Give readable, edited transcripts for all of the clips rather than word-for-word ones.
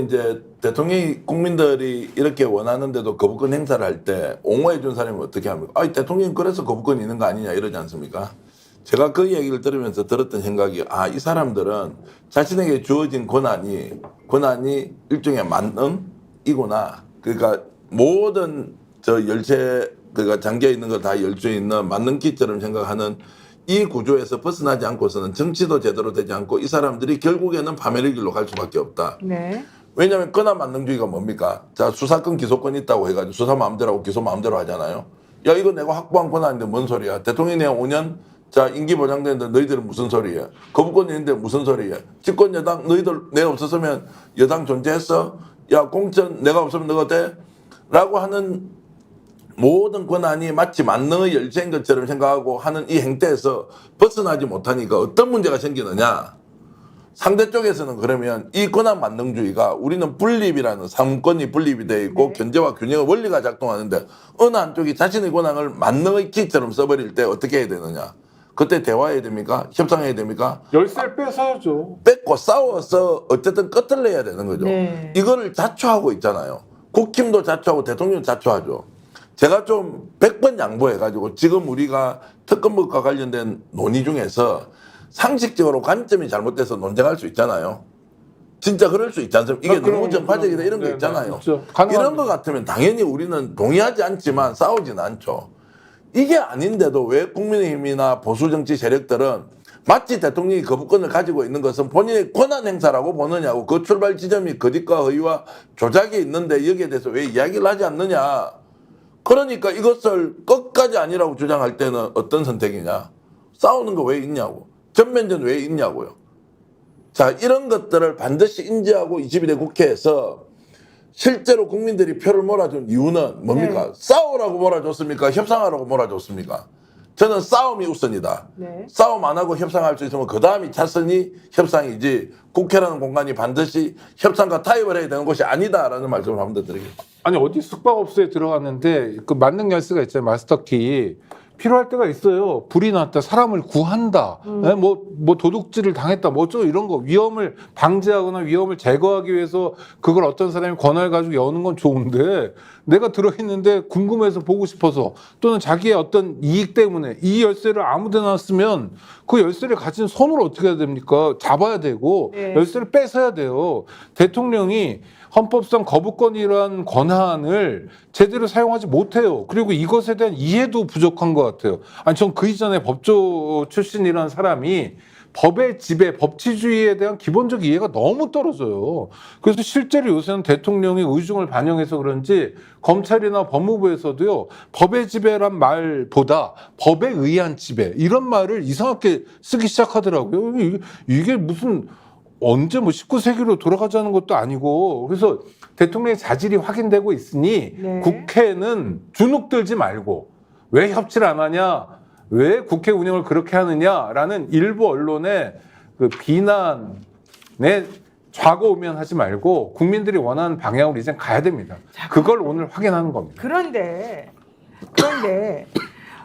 이제 대통령이 국민들이 이렇게 원하는데도 거부권 행사를 할 때 옹호해 준 사람이 어떻게 합니까? 아, 대통령이 그래서 거부권이 있는 거 아니냐 이러지 않습니까? 제가 그 얘기를 들으면서 들었던 생각이 이 사람들은 자신에게 주어진 권한이 일종의 만능이구나. 그러니까 모든 저 열쇠 그러니까 잠겨 있는 거 다 열 수 있는 만능키처럼 생각하는 이 구조에서 벗어나지 않고서는 정치도 제대로 되지 않고 이 사람들이 결국에는 파멸의 길로 갈 수밖에 없다. 네. 왜냐하면 권한 만능주의가 뭡니까? 자, 수사권 기소권 있다고 해가지고 수사 마음대로 하고 기소 마음대로 하잖아요. 야, 이거 내가 확보한 권한인데 뭔 소리야? 대통령이 내가 5년 자 임기 보장되는데 너희들은 무슨 소리야? 거부권이 있는데 무슨 소리야? 집권 여당 너희들 내가 없었으면 여당 존재했어? 야, 공천 내가 없으면 너가 돼? 라고 하는 모든 권한이 마치 만능의 열쇠인 것처럼 생각하고 하는 이 행태에서 벗어나지 못하니까 어떤 문제가 생기느냐? 상대 쪽에서는 그러면 이 권한 만능주의가 우리는 분립이라는 삼권이 분립이 되어 있고 네. 견제와 균형의 원리가 작동하는데 어느 한쪽이 자신의 권한을 만능의 키처럼 써버릴 때 어떻게 해야 되느냐? 그때 대화해야 됩니까? 협상해야 됩니까? 열쇠를 뺏어야죠. 뺏고 싸워서 어쨌든 끝을 내야 되는 거죠. 네. 이거를 자초하고 있잖아요. 국힘도 자초하고 대통령도 자초하죠. 제가 좀 100번 양보해가지고 지금 우리가 특검법과 관련된 논의 중에서 상식적으로 관점이 잘못돼서 논쟁할 수 있잖아요. 진짜 그럴 수 있지 않습니까? 이게 그럼, 너무 정파적이다 그럼. 이런 거 네, 있잖아요. 있죠. 이런 가능합니다. 거 같으면 당연히 우리는 동의하지 않지만 싸우지는 않죠. 이게 아닌데도 왜 국민의힘이나 보수정치 세력들은 마치 대통령이 거부권을 가지고 있는 것은 본인의 권한 행사라고 보느냐고 그 출발 지점이 거짓과 허위와 조작이 있는데 여기에 대해서 왜 이야기를 하지 않느냐. 그러니까 이것을 끝까지 아니라고 주장할 때는 어떤 선택이냐. 싸우는 거 왜 있냐고. 전면전 왜 있냐고요. 자, 이런 것들을 반드시 인지하고 21대 국회에서 실제로 국민들이 표를 몰아준 이유는 뭡니까? 네. 싸우라고 몰아줬습니까? 협상하라고 몰아줬습니까? 저는 싸움이 우선이다. 네. 싸움 안 하고 협상할 수 있으면 그 다음이 차선이 협상이지 국회라는 공간이 반드시 협상과 타협을 해야 되는 곳이 아니다라는 말씀을 한 번 더 드리겠습니다. 아니 어디 숙박업소에 들어갔는데 그 만능 열쇠가 있잖아요. 마스터키. 필요할 때가 있어요. 불이 났다, 사람을 구한다, 뭐 도둑질을 당했다, 뭐 어쩌고 이런 거 위험을 방지하거나 위험을 제거하기 위해서 그걸 어떤 사람이 권한을 가지고 여는 건 좋은데 내가 들어있는데 궁금해서 보고 싶어서 또는 자기의 어떤 이익 때문에 이 열쇠를 아무데나 쓰면 그 열쇠를 가진 손을 어떻게 해야 됩니까? 잡아야 되고 네. 열쇠를 뺏어야 돼요. 대통령이 헌법상 거부권이라는 권한을 제대로 사용하지 못해요. 그리고 이것에 대한 이해도 부족한 것 같아요. 아니, 전 그 이전에 법조 출신이라는 사람이 법의 지배, 법치주의에 대한 기본적 이해가 너무 떨어져요. 그래서 실제로 요새는 대통령이 의중을 반영해서 그런지 검찰이나 법무부에서도요, 법의 지배란 말보다 법에 의한 지배, 이런 말을 이상하게 쓰기 시작하더라고요. 이게 무슨 언제 뭐 19세기로 돌아가자는 것도 아니고 그래서 대통령의 자질이 확인되고 있으니 네. 국회는 주눅들지 말고 왜 협치를 안 하냐 왜 국회 운영을 그렇게 하느냐라는 일부 언론의 그 비난에 좌고우면하지 말고 국민들이 원하는 방향으로 이제 가야 됩니다. 그걸 오늘 확인하는 겁니다. 그런데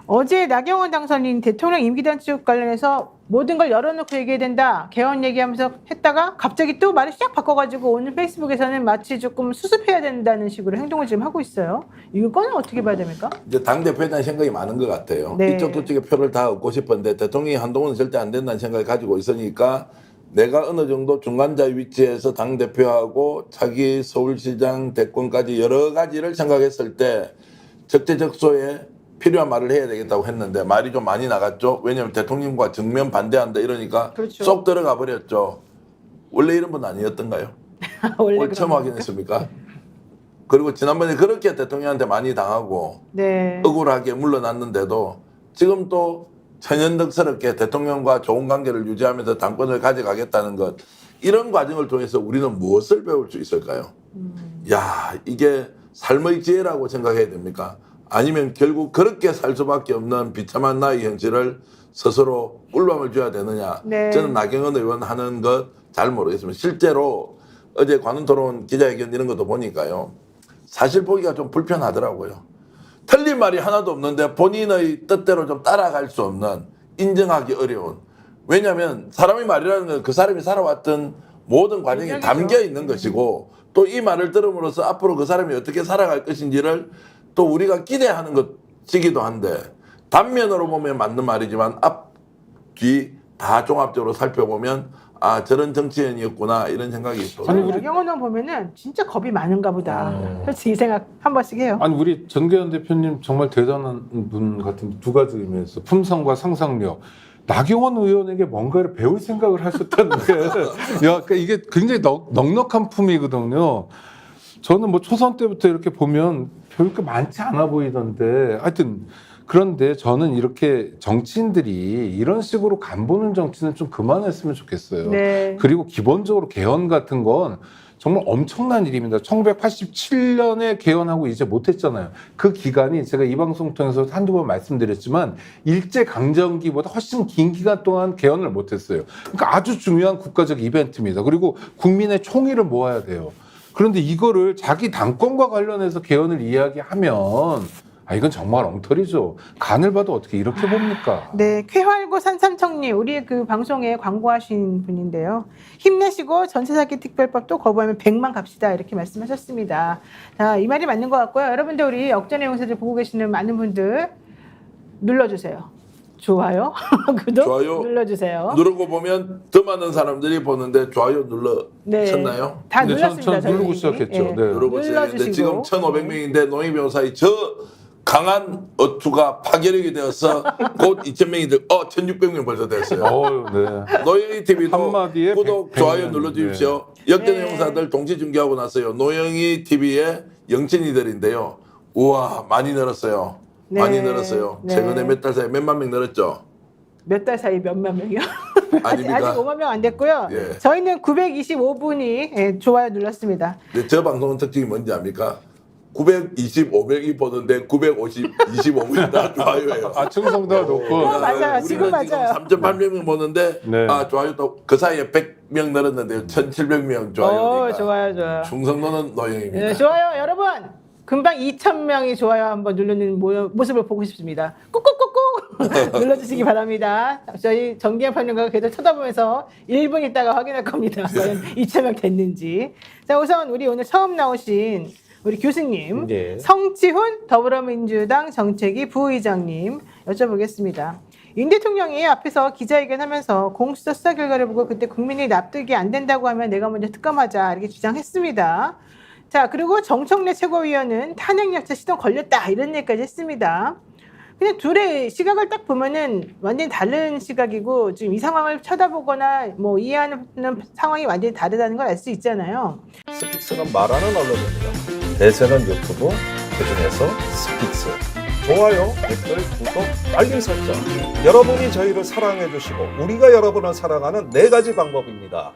어제 나경원 당선인 대통령 임기 단축 관련해서 모든 걸 열어놓고 얘기해야 된다. 개헌 얘기하면서 했다가 갑자기 또 말을 쫙 바꿔가지고 오늘 페이스북에서는 마치 조금 수습해야 된다는 식으로 행동을 지금 하고 있어요. 이거는 어떻게 봐야 됩니까? 이제 당대표에 대한 생각이 많은 것 같아요. 네. 이쪽 저쪽에 표를 다 얻고 싶은데 대통령이 한동훈은 절대 안 된다는 생각을 가지고 있으니까 내가 어느 정도 중간자 위치에서 당대표하고 차기 서울시장 대권까지 여러 가지를 생각했을 때 적재적소에 필요한 말을 해야 되겠다고 했는데 말이 좀 많이 나갔죠. 왜냐하면 대통령과 정면 반대한다 이러니까 그렇죠. 쏙 들어가 버렸죠. 원래 이런 분 아니었던가요? 원래 오늘 처음 그런 겁니까? 확인했습니까? 그리고 지난번에 그렇게 대통령한테 많이 당하고 네. 억울하게 물러났는데도 지금 또 천연덕스럽게 대통령과 좋은 관계를 유지하면서 당권을 가져가겠다는 것 이런 과정을 통해서 우리는 무엇을 배울 수 있을까요? 야, 이게 삶의 지혜라고 생각해야 됩니까? 아니면 결국 그렇게 살 수밖에 없는 비참한 나의 현실을 스스로 꿀밤을 줘야 되느냐. 네. 저는 나경원 의원 하는 것 잘 모르겠습니다. 실제로 어제 관훈토론 기자회견 이런 것도 보니까요. 사실 보기가 좀 불편하더라고요. 틀린 말이 하나도 없는데 본인의 뜻대로 좀 따라갈 수 없는 인정하기 어려운. 왜냐하면 사람의 말이라는 건 그 사람이 살아왔던 모든 과정이 인정이죠. 담겨 있는 것이고 또 이 말을 들음으로써 앞으로 그 사람이 어떻게 살아갈 것인지를 또 우리가 기대하는 것이기도 한데 단면으로 보면 맞는 말이지만 앞, 뒤 다 종합적으로 살펴보면 아 저런 정치인이었구나 이런 생각이 있어요. 아니, 우리- 나경원 의원 보면은 진짜 겁이 많은가 보다. 솔직히 이 생각 한 번씩 해요. 아니 우리 전계현 대표님 정말 대단한 분 같은 두 가지 의미에서 품성과 상상력. 나경원 의원에게 뭔가를 배울 생각을 하셨다는 게, 야, 그러니까 이게 굉장히 넉넉한 품이거든요. 저는 뭐 초선 때부터 이렇게 보면 별게 많지 않아 보이던데, 하여튼 그런데 저는 이렇게 정치인들이 이런 식으로 간보는 정치는 좀 그만했으면 좋겠어요. 네. 그리고 기본적으로 개헌 같은 건 정말 엄청난 일입니다. 1987년에 개헌하고 이제 못했잖아요. 그 기간이 제가 이 방송 통해서 한두 번 말씀드렸지만 일제강점기보다 훨씬 긴 기간 동안 개헌을 못했어요. 그러니까 아주 중요한 국가적 이벤트입니다. 그리고 국민의 총의를 모아야 돼요. 그런데 이거를 자기 당권과 관련해서 개헌을 이야기하면 이건 정말 엉터리죠. 간을 봐도 어떻게 이렇게 봅니까? 네, 쾌활고 산삼청님, 우리 그 방송에 광고하신 분인데요. 힘내시고 전세사기 특별법도 거부하면 100만 갑시다 이렇게 말씀하셨습니다. 자, 이 말이 맞는 것 같고요. 여러분들 우리 역전의 용사들 보고 계시는 많은 분들 눌러주세요. 좋아요, 구독 좋아요. 눌러주세요. 누르고 보면 더 많은 사람들이 보는데 좋아요 눌러셨나요? 다 네, 눌렀습니다. 전 누르고 저희. 시작했죠. 네. 누르고 있는데 눌러주시고. 지금 1,500명인데 노희 변호사의 저 강한 어투가 파괴력이 되어서 곧 2,000명이 1,600명 벌써 됐어요. 네. 노영희 TV도 한마디에 구독, 100 좋아요 100명. 눌러주십시오. 역전의 네. 용사들 동시 중계하고 났어요. 노영희 TV의 영친이들인데요. 우와 많이 늘었어요. 네. 많이 늘었어요. 네. 최근에 몇 달 사이에 몇만 명 늘었죠. 몇 달 사이 몇만 명이요? 아닙니다. 아직 5만 명 안 됐고요. 예. 저희는 925분이 좋아요 눌렀습니다. 근데 저 방송은 특징이 뭔지 압니까? 925명이 보는데 925분이 다 좋아요예요. 충성도가 높고. 맞아요. 지금 우리는 맞아요. 3,800명 보는데 네. 좋아요 또 그 사이에 100명 늘었는데요. 1,700명 좋아요니까. 좋아요. 충성도는 노영입니다. 네, 좋아요, 여러분. 금방 2,000명이 좋아요 한번 누르는 모습을 보고 싶습니다. 꾹꾹꾹꾹 눌러주시기 바랍니다. 저희 정기현 판론가가 계속 쳐다보면서 1분 있다가 확인할 겁니다. 과연 2,000명 됐는지. 자, 우선 우리 오늘 처음 나오신 우리 교수님, 네. 성치훈 더불어민주당 정책위 부의장님 여쭤보겠습니다. 윤 대통령이 앞에서 기자회견하면서 공수처 수사 결과를 보고 그때 국민이 납득이 안 된다고 하면 내가 먼저 특검하자 이렇게 주장했습니다. 자, 그리고 정청래 최고위원은 탄핵열차 시동 걸렸다 이런 얘기까지 했습니다. 그냥 둘의 시각을 딱 보면은 완전히 다른 시각이고 지금 이 상황을 쳐다보거나 뭐 이해하는 상황이 완전히 다르다는 걸 알 수 있잖아요. 스픽스는 말하는 언론입니다. 대세는 유튜브, 그중에서 스픽스. 좋아요, 댓글, 구독, 알림 설정. 여러분이 저희를 사랑해 주시고 우리가 여러분을 사랑하는 4가지 방법입니다.